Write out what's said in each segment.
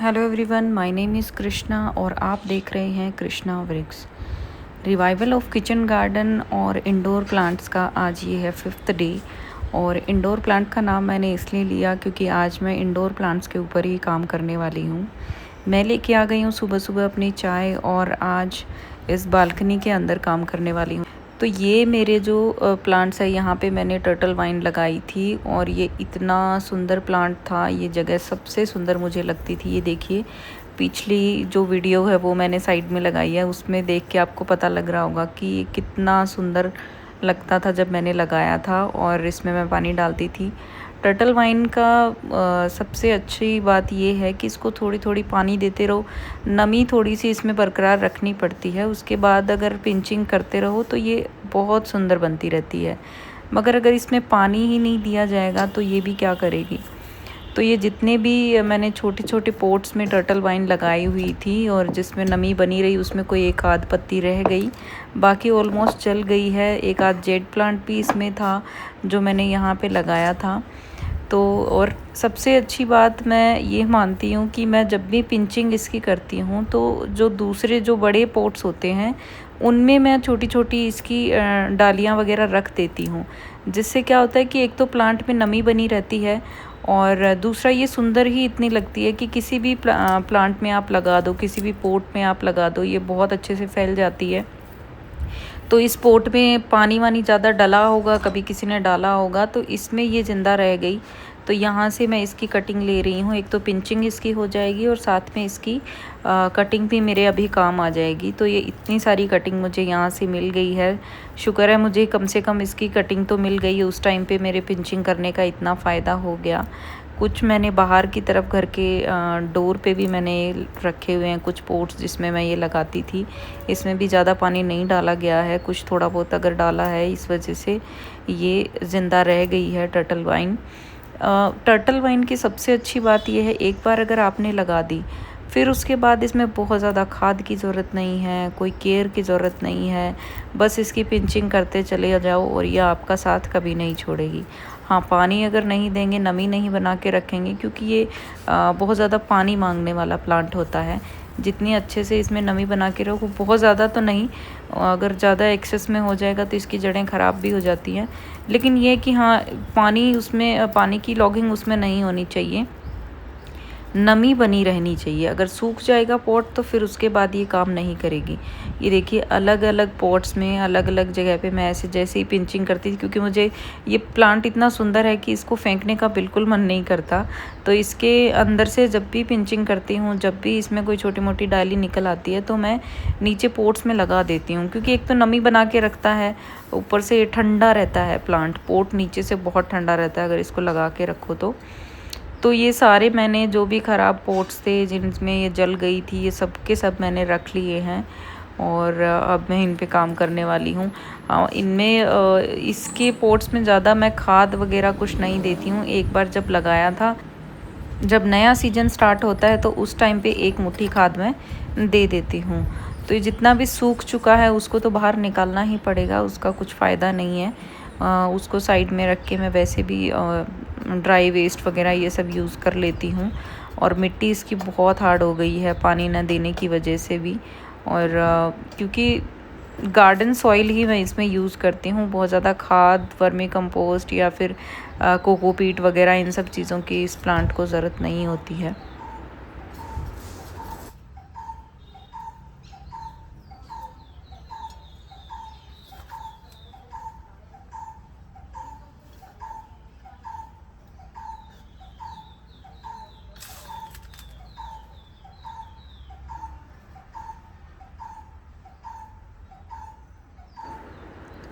Hello everyone, my name is Krishna और आप देख रहे हैं कृष्णा वृक्ष। रिवाइवल ऑफ किचन गार्डन और इंडोर प्लांट्स का आज ये है 5th डे। और इंडोर प्लांट का नाम मैंने इसलिए लिया क्योंकि आज मैं इंडोर प्लांट्स के ऊपर ही काम करने वाली हूँ। मैं लेके आ गई हूँ सुबह सुबह अपनी चाय और आज इस बालकनी के अंदर काम करने वाली हूँ। तो ये मेरे जो प्लांट्स है, यहाँ पे मैंने टर्टल वाइन लगाई थी और ये इतना सुंदर प्लांट था। ये जगह सबसे सुंदर मुझे लगती थी। ये देखिए, पिछली जो वीडियो है वो मैंने साइड में लगाई है, उसमें देख के आपको पता लग रहा होगा कि ये कितना सुंदर लगता था जब मैंने लगाया था और इसमें मैं पानी डालती थी। टर्टल वाइन का सबसे अच्छी बात ये है कि इसको थोड़ी थोड़ी पानी देते रहो, नमी थोड़ी सी इसमें बरकरार रखनी पड़ती है। उसके बाद अगर पिंचिंग करते रहो तो ये बहुत सुंदर बनती रहती है। मगर अगर इसमें पानी ही नहीं दिया जाएगा तो ये भी क्या करेगी। तो ये जितने भी मैंने छोटे छोटे पोट्स में टर्टल वाइन लगाई हुई थी और जिसमें नमी बनी रही, उसमें कोई एक आध पत्ती रह गई, बाकी ऑलमोस्ट चल गई है। एक आध जेड प्लांट भी इसमें था जो मैंने यहाँ पे लगाया था। तो और सबसे अच्छी बात मैं ये मानती हूँ कि मैं जब भी पिंचिंग इसकी करती हूँ तो जो दूसरे जो बड़े पॉट्स होते हैं उनमें मैं छोटी छोटी इसकी डालियाँ वगैरह रख देती हूँ, जिससे क्या होता है कि एक तो प्लांट में नमी बनी रहती है और दूसरा ये सुंदर ही इतनी लगती है कि किसी भी प्लांट में आप लगा दो, किसी भी पॉट में आप लगा दो, ये बहुत अच्छे से फैल जाती है। तो इस पोट में पानी वानी ज़्यादा डला होगा, कभी किसी ने डाला होगा, तो इसमें ये ज़िंदा रह गई। तो यहाँ से मैं इसकी कटिंग ले रही हूँ। एक तो पिंचिंग इसकी हो जाएगी और साथ में इसकी कटिंग भी मेरे अभी काम आ जाएगी। तो ये इतनी सारी कटिंग मुझे यहाँ से मिल गई है। शुक्र है मुझे कम से कम इसकी कटिंग तो मिल गई। उस टाइम पे मेरे पिंचिंग करने का इतना फ़ायदा हो गया। कुछ मैंने बाहर की तरफ घर के डोर पे भी मैंने रखे हुए हैं कुछ पोट्स जिसमें मैं ये लगाती थी। इसमें भी ज़्यादा पानी नहीं डाला गया है, कुछ थोड़ा बहुत अगर डाला है, इस वजह से ये ज़िंदा रह गई है टर्टल वाइन। टर्टल वाइन की सबसे अच्छी बात यह है, एक बार अगर आपने लगा दी फिर उसके बाद इसमें बहुत ज़्यादा खाद की ज़रूरत नहीं है, कोई केयर की ज़रूरत नहीं है। बस इसकी पिंचिंग करते चले जाओ और ये आपका साथ कभी नहीं छोड़ेगी। हाँ, पानी अगर नहीं देंगे, नमी नहीं बना के रखेंगे, क्योंकि ये बहुत ज़्यादा पानी मांगने वाला प्लांट होता है। जितनी अच्छे से इसमें नमी बना के रखो, बहुत ज़्यादा तो नहीं, अगर ज़्यादा एक्सेस में हो जाएगा तो इसकी जड़ें ख़राब भी हो जाती हैं। लेकिन ये कि हाँ, पानी की लॉगिंग उसमें नहीं होनी चाहिए, नमी बनी रहनी चाहिए। अगर सूख जाएगा पॉट तो फिर उसके बाद ये काम नहीं करेगी। ये देखिए, अलग अलग पॉट्स में अलग अलग जगह पे मैं ऐसे जैसे ही पिंचिंग करती थी, क्योंकि मुझे ये प्लांट इतना सुंदर है कि इसको फेंकने का बिल्कुल मन नहीं करता। तो इसके अंदर से जब भी पिंचिंग करती हूँ, जब भी इसमें कोई छोटी मोटी डाली निकल आती है तो मैं नीचे पोट्स में लगा देती हूँ, क्योंकि एक तो नमी बना के रखता है, ऊपर से ठंडा रहता है प्लांट। पोट नीचे से बहुत ठंडा रहता है अगर इसको लगा के रखो तो ये सारे मैंने जो भी ख़राब पोट्स थे जिनमें ये जल गई थी, ये सब के सब मैंने रख लिए हैं और अब मैं इन पे काम करने वाली हूँ। इनमें इसके पोट्स में ज़्यादा मैं खाद वगैरह कुछ नहीं देती हूँ। एक बार जब लगाया था, जब नया सीजन स्टार्ट होता है तो उस टाइम पे एक मुट्ठी खाद मैं दे देती हूँ। तो ये जितना भी सूख चुका है उसको तो बाहर निकालना ही पड़ेगा, उसका कुछ फ़ायदा नहीं है। उसको साइड में रख के मैं वैसे भी ड्राई वेस्ट वगैरह ये सब यूज़ कर लेती हूँ। और मिट्टी इसकी बहुत हार्ड हो गई है पानी न देने की वजह से भी, और क्योंकि गार्डन सॉइल ही मैं इसमें यूज़ करती हूँ। बहुत ज़्यादा खाद, वर्मी कंपोस्ट या फिर कोकोपीट वगैरह इन सब चीज़ों की इस प्लांट को ज़रूरत नहीं होती है।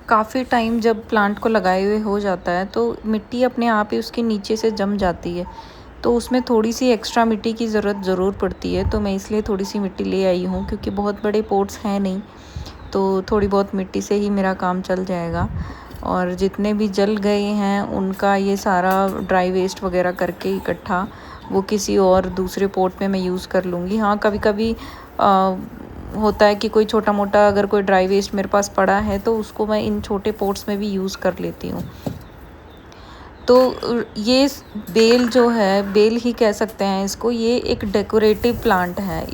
काफ़ी टाइम जब प्लांट को लगाए हुए हो जाता है तो मिट्टी अपने आप ही उसके नीचे से जम जाती है, तो उसमें थोड़ी सी एक्स्ट्रा मिट्टी की ज़रूरत ज़रूर पड़ती है। तो मैं इसलिए थोड़ी सी मिट्टी ले आई हूँ, क्योंकि बहुत बड़े पोट्स हैं नहीं, तो थोड़ी बहुत मिट्टी से ही मेरा काम चल जाएगा। और जितने भी जल गए हैं उनका ये सारा ड्राई वेस्ट वगैरह करके इकट्ठा वो किसी और दूसरे पोट में मैं यूज़ कर लूँगी। हाँ, कभी कभी होता है कि कोई छोटा मोटा अगर कोई ड्राई वेस्ट मेरे पास पड़ा है तो उसको मैं इन छोटे पोट्स में भी यूज़ कर लेती हूँ। ये बेल जो है, बेल ही कह सकते हैं इसको, ये एक डेकोरेटिव प्लांट है।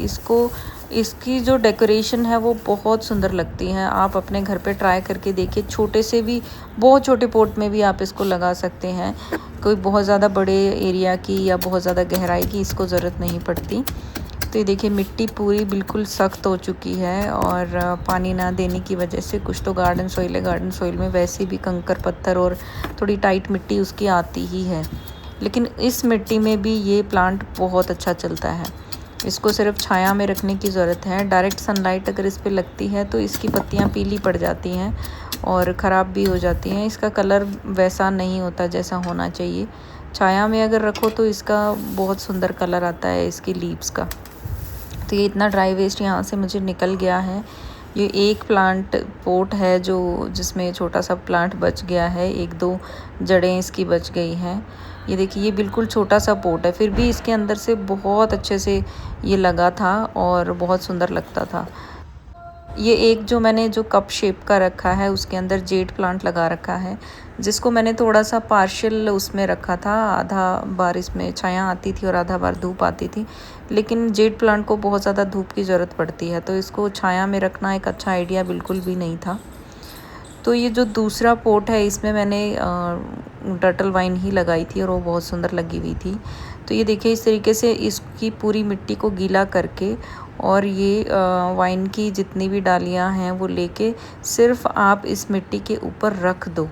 इसकी जो डेकोरेशन है वो बहुत सुंदर लगती है। आप अपने घर पे ट्राई करके देखिए, छोटे से भी, बहुत छोटे पॉट में भी आप इसको लगा सकते हैं। कोई बहुत ज़्यादा बड़े एरिया की या बहुत ज़्यादा गहराई की इसको ज़रूरत नहीं पड़ती। तो ये देखिए मिट्टी पूरी बिल्कुल सख्त हो चुकी है और पानी ना देने की वजह से, कुछ तो गार्डन सॉइल है, गार्डन सॉइल में वैसे भी कंकर पत्थर और थोड़ी टाइट मिट्टी उसकी आती ही है, लेकिन इस मिट्टी में भी ये प्लांट बहुत अच्छा चलता है। इसको सिर्फ छाया में रखने की ज़रूरत है। डायरेक्ट सनलाइट अगर इस पर लगती है तो इसकी पत्तियाँ पीली पड़ जाती हैं और ख़राब भी हो जाती हैं। इसका कलर वैसा नहीं होता जैसा होना चाहिए। छाया में अगर रखो तो इसका बहुत सुंदर कलर आता है इसकी लीव्स का। तो ये इतना ड्राई वेस्ट यहाँ से मुझे निकल गया है। ये एक प्लांट पॉट है जिसमें छोटा सा प्लांट बच गया है, 1-2 जड़ें इसकी बच गई हैं। ये देखिए ये बिल्कुल छोटा सा पॉट है, फिर भी इसके अंदर से बहुत अच्छे से ये लगा था और बहुत सुंदर लगता था। ये एक जो कप शेप का रखा है उसके अंदर जेड प्लांट लगा रखा है, जिसको मैंने थोड़ा सा पार्शियल उसमें रखा था। आधा बार इसमें छाया आती थी और आधा बार धूप आती थी, लेकिन जेड प्लांट को बहुत ज़्यादा धूप की ज़रूरत पड़ती है, तो इसको छाया में रखना एक अच्छा आइडिया बिल्कुल भी नहीं था। तो ये जो दूसरा पॉट है इसमें मैंने टर्टल वाइन ही लगाई थी और वो बहुत सुंदर लगी हुई थी। तो ये देखिए इस तरीके से इसकी पूरी मिट्टी को गीला करके और ये वाइन की जितनी भी डालियां हैं वो लेके सिर्फ आप इस मिट्टी के ऊपर रख दो।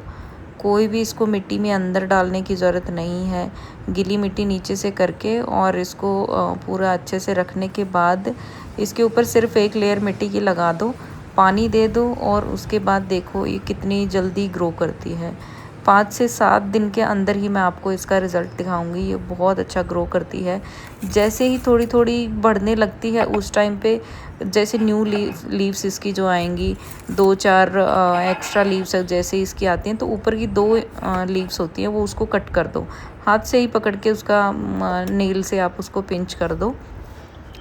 कोई भी इसको मिट्टी में अंदर डालने की ज़रूरत नहीं है। गीली मिट्टी नीचे से करके और इसको पूरा अच्छे से रखने के बाद इसके ऊपर सिर्फ एक लेयर मिट्टी की लगा दो, पानी दे दो और उसके बाद देखो ये कितनी जल्दी ग्रो करती है। 5 से 7 दिन के अंदर ही मैं आपको इसका रिज़ल्ट दिखाऊंगी। ये बहुत अच्छा ग्रो करती है। जैसे ही थोड़ी थोड़ी बढ़ने लगती है उस टाइम पे जैसे न्यू लीव्स इसकी जो आएंगी, 2-4 एक्स्ट्रा लीव्स जैसे इसकी आती हैं, तो ऊपर की 2 लीव्स होती हैं वो उसको कट कर दो, हाथ से ही पकड़ के उसका नेल से आप उसको पिंच कर दो।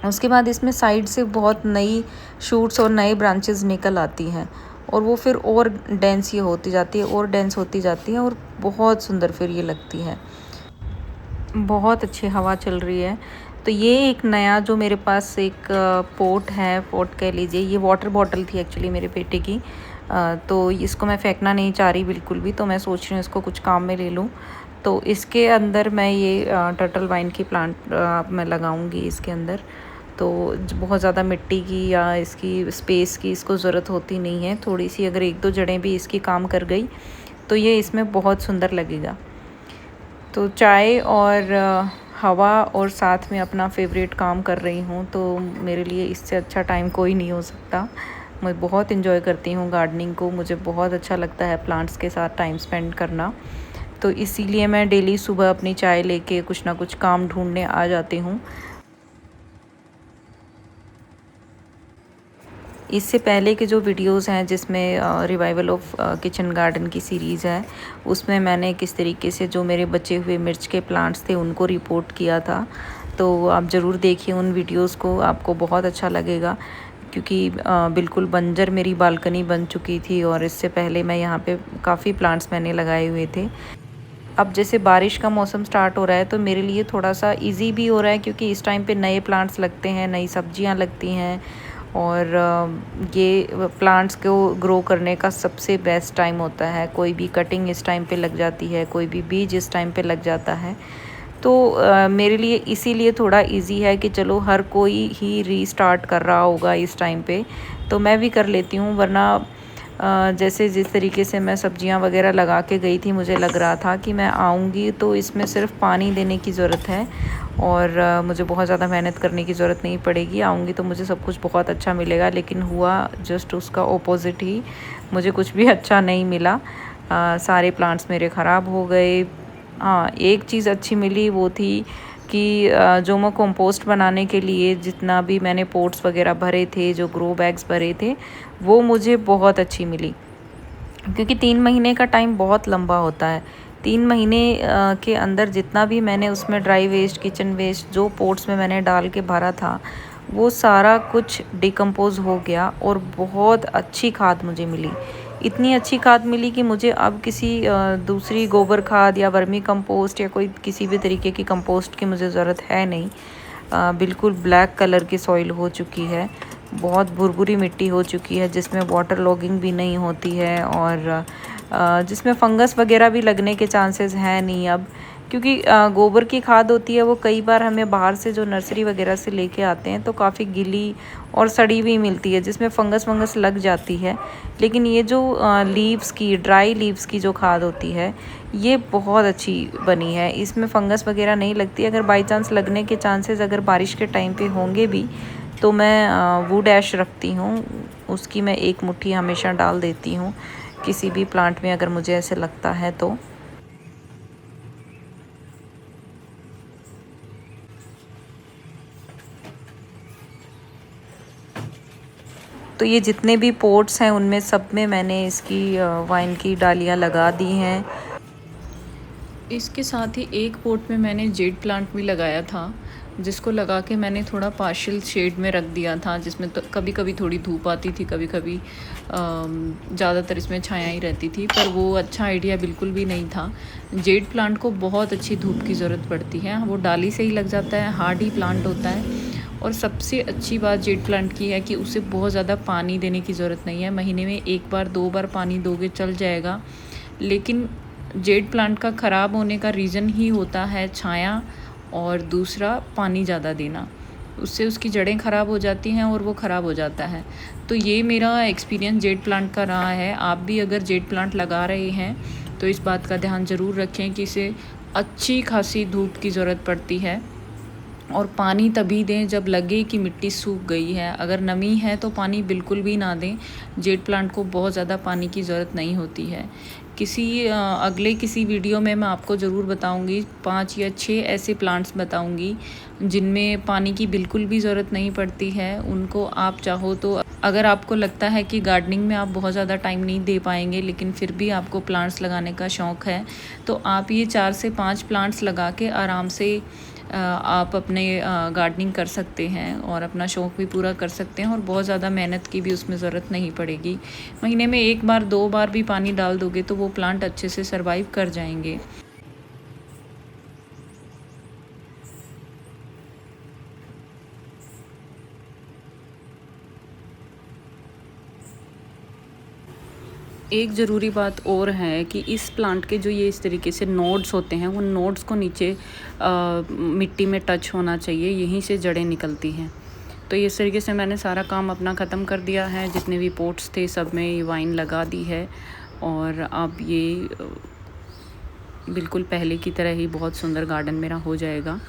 उसके बाद इसमें साइड से बहुत नई शूट्स और नए ब्रांचेस निकल आती हैं और वो फिर और डेंस ये होती जाती है और डेंस होती जाती है और बहुत सुंदर फिर ये लगती है। बहुत अच्छी हवा चल रही है। तो ये एक नया जो मेरे पास एक पॉट है, पॉट कह लीजिए, ये वाटर बॉटल थी एक्चुअली मेरे बेटे की। तो इसको मैं फेंकना नहीं चाह रही बिल्कुल भी, तो मैं सोच रही हूँ इसको कुछ काम में ले लूँ। तो इसके अंदर मैं ये टर्टल वाइन की प्लांट मैं लगाऊंगी इसके अंदर। तो बहुत ज़्यादा मिट्टी की या इसकी स्पेस की इसको ज़रूरत होती नहीं है। थोड़ी सी अगर 1-2 जड़ें भी इसकी काम कर गई तो ये इसमें बहुत सुंदर लगेगा। तो चाय और हवा और साथ में अपना फेवरेट काम कर रही हूँ, तो मेरे लिए इससे अच्छा टाइम कोई नहीं हो सकता। मैं बहुत इन्जॉय करती हूँ गार्डनिंग को, मुझे बहुत अच्छा लगता है प्लांट्स के साथ टाइम स्पेंड करना। तो इसीलिए मैं डेली सुबह अपनी चाय लेके कुछ ना कुछ काम ढूंढने आ जाती हूँ। इससे पहले के जो वीडियोस हैं जिसमें रिवाइवल ऑफ किचन गार्डन की सीरीज़ है, उसमें मैंने किस तरीके से जो मेरे बचे हुए मिर्च के प्लांट्स थे उनको रिपोर्ट किया था। तो आप ज़रूर देखिए उन वीडियोस को, आपको बहुत अच्छा लगेगा। क्योंकि बिल्कुल बंजर मेरी बालकनी बन चुकी थी और इससे पहले मैं यहाँ पे काफ़ी प्लांट्स मैंने लगाए हुए थे। अब जैसे बारिश का मौसम स्टार्ट हो रहा है तो मेरे लिए थोड़ा सा इजी भी हो रहा है, क्योंकि इस टाइम पे नए प्लांट्स लगते हैं, नई सब्जियां लगती हैं और ये प्लांट्स को ग्रो करने का सबसे बेस्ट टाइम होता है। कोई भी कटिंग इस टाइम पे लग जाती है, कोई भी बीज इस टाइम पे लग जाता है। तो मेरे लिए इसीलिए थोड़ा इजी है कि चलो हर कोई ही रीस्टार्ट कर रहा होगा इस टाइम पे, तो मैं भी कर लेती हूँ। वरना जैसे जिस तरीके से मैं सब्जियां वगैरह लगा के गई थी, मुझे लग रहा था कि मैं आऊँगी तो इसमें सिर्फ पानी देने की ज़रूरत है और मुझे बहुत ज़्यादा मेहनत करने की ज़रूरत नहीं पड़ेगी, आऊँगी तो मुझे सब कुछ बहुत अच्छा मिलेगा। लेकिन हुआ जस्ट उसका ऑपोजिट ही, मुझे कुछ भी अच्छा नहीं मिला। सारे प्लांट्स मेरे ख़राब हो गए। हाँ, एक चीज़ अच्छी मिली, वो थी कि जो मैं कंपोस्ट बनाने के लिए जितना भी मैंने पोट्स वगैरह भरे थे, जो ग्रो बैग्स भरे थे, वो मुझे बहुत अच्छी मिली। क्योंकि 3 महीने का टाइम बहुत लंबा होता है। 3 महीने के अंदर जितना भी मैंने उसमें ड्राई वेस्ट, किचन वेस्ट जो पोट्स में मैंने डाल के भरा था, वो सारा कुछ डिकम्पोज़ हो गया और बहुत अच्छी खाद मुझे मिली। इतनी अच्छी खाद मिली कि मुझे अब किसी दूसरी गोबर खाद या वर्मी कंपोस्ट या कोई किसी भी तरीके की कंपोस्ट की मुझे ज़रूरत है नहीं। बिल्कुल ब्लैक कलर की सॉइल हो चुकी है, बहुत भुरभुरी मिट्टी हो चुकी है जिसमें वाटर लॉगिंग भी नहीं होती है और जिसमें फंगस वगैरह भी लगने के चांसेस हैं नहीं अब, क्योंकि गोबर की खाद होती है वो कई बार हमें बाहर से जो नर्सरी वगैरह से लेके आते हैं तो काफ़ी गीली और सड़ी हुई मिलती है जिसमें फंगस वंगस लग जाती है। लेकिन ये जो लीव्स की, ड्राई लीव्स की जो खाद होती है ये बहुत अच्छी बनी है, इसमें फंगस वगैरह नहीं लगती। अगर बाई चांस लगने के चांसेस अगर बारिश के टाइम पे होंगे भी तो मैं वुड ऐश रखती हूँ, उसकी मैं 1 मुट्ठी हमेशा डाल देती हूँ किसी भी प्लांट में अगर मुझे ऐसे लगता है तो ये जितने भी पोट्स हैं उनमें सब में मैंने इसकी वाइन की डालियाँ लगा दी हैं। इसके साथ ही एक पोट में मैंने जेड प्लांट भी लगाया था, जिसको लगा के मैंने थोड़ा पार्शियल शेड में रख दिया था, जिसमें तो कभी कभी थोड़ी धूप आती थी, कभी कभी ज़्यादातर इसमें छाया ही रहती थी, पर वो अच्छा आइडिया बिल्कुल भी नहीं था। जेड प्लांट को बहुत अच्छी धूप की ज़रूरत पड़ती है, वो डाली से ही लग जाता है, हार्डी प्लांट होता है। और सबसे अच्छी बात जेड प्लांट की है कि उसे बहुत ज़्यादा पानी देने की ज़रूरत नहीं है, महीने में 1 बार 2 बार पानी दोगे चल जाएगा। लेकिन जेड प्लांट का ख़राब होने का रीज़न ही होता है छाया और दूसरा पानी ज़्यादा देना, उससे उसकी जड़ें ख़राब हो जाती हैं और वो ख़राब हो जाता है। तो ये मेरा एक्सपीरियंस जेड प्लांट का रहा है। आप भी अगर जेड प्लांट लगा रहे हैं तो इस बात का ध्यान ज़रूर रखें कि इसे अच्छी खासी धूप की ज़रूरत पड़ती है और पानी तभी दें जब लगे कि मिट्टी सूख गई है। अगर नमी है तो पानी बिल्कुल भी ना दें, जेड प्लांट को बहुत ज़्यादा पानी की ज़रूरत नहीं होती है। अगले किसी वीडियो में मैं आपको ज़रूर बताऊंगी, 5 या 6 ऐसे प्लांट्स बताऊंगी जिनमें पानी की बिल्कुल भी ज़रूरत नहीं पड़ती है। उनको आप चाहो तो, अगर आपको लगता है कि गार्डनिंग में आप बहुत ज़्यादा टाइम नहीं दे पाएंगे लेकिन फिर भी आपको प्लांट्स लगाने का शौक़ है, तो आप ये 4 से 5 प्लांट्स लगा के आराम से आप अपने गार्डनिंग कर सकते हैं और अपना शौक़ भी पूरा कर सकते हैं और बहुत ज़्यादा मेहनत की भी उसमें ज़रूरत नहीं पड़ेगी। महीने में 1 बार 2 बार भी पानी डाल दोगे तो वो प्लांट अच्छे से सरवाइव कर जाएंगे। एक ज़रूरी बात और है कि इस प्लांट के जो ये इस तरीके से नोड्स होते हैं, उन नोड्स को नीचे मिट्टी में टच होना चाहिए, यहीं से जड़ें निकलती हैं। तो इस तरीके से मैंने सारा काम अपना ख़त्म कर दिया है, जितने भी पोट्स थे सब में ये वाइन लगा दी है और अब ये बिल्कुल पहले की तरह ही बहुत सुंदर गार्डन मेरा हो जाएगा।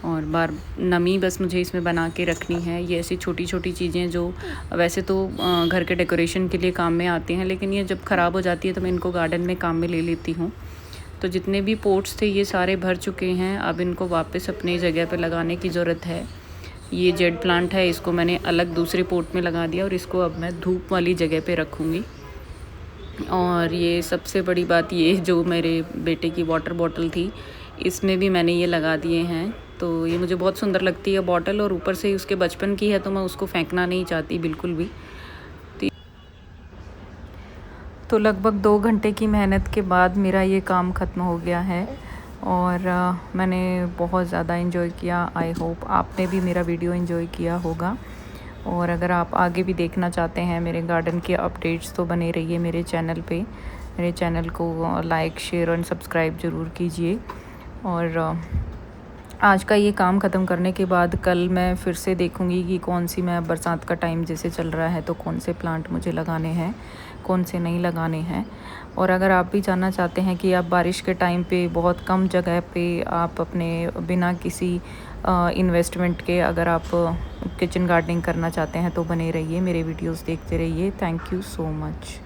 और नमी बस मुझे इसमें बना के रखनी है। ये ऐसी छोटी छोटी चीज़ें जो वैसे तो घर के डेकोरेशन के लिए काम में आती हैं, लेकिन ये जब ख़राब हो जाती है तो मैं इनको गार्डन में काम में ले लेती हूँ। तो जितने भी पोट्स थे ये सारे भर चुके हैं, अब इनको वापस अपनी जगह पे लगाने की ज़रूरत है। ये जेड प्लांट है, इसको मैंने अलग दूसरे पोट में लगा दिया और इसको अब मैं धूप वाली जगह पे रखूँगी। और ये सबसे बड़ी बात, ये जो मेरे बेटे की वाटर बॉटल थी इसमें भी मैंने ये लगा दिए हैं। तो ये मुझे बहुत सुंदर लगती है बॉटल, और ऊपर से उसके बचपन की है तो मैं उसको फेंकना नहीं चाहती बिल्कुल भी। तो लगभग 2 घंटे की मेहनत के बाद मेरा ये काम ख़त्म हो गया है और मैंने बहुत ज़्यादा इन्जॉय किया। आई होप आपने भी मेरा वीडियो इन्जॉय किया होगा। और अगर आप आगे भी देखना चाहते हैं मेरे गार्डन के अपडेट्स तो बने रहिए मेरे चैनल पे। मेरे चैनल को लाइक, शेयर और सब्सक्राइब ज़रूर कीजिए। और आज का ये काम ख़त्म करने के बाद कल मैं फिर से देखूँगी कि कौन सी, मैं बरसात का टाइम जैसे चल रहा है तो कौन से प्लांट मुझे लगाने हैं, कौन से नहीं लगाने हैं। और अगर आप भी जानना चाहते हैं कि आप बारिश के टाइम पे बहुत कम जगह पे आप अपने बिना किसी इन्वेस्टमेंट के अगर आप किचन गार्डनिंग करना चाहते हैं तो बने रहिए, मेरे वीडियोस देखते रहिए। Thank you so much.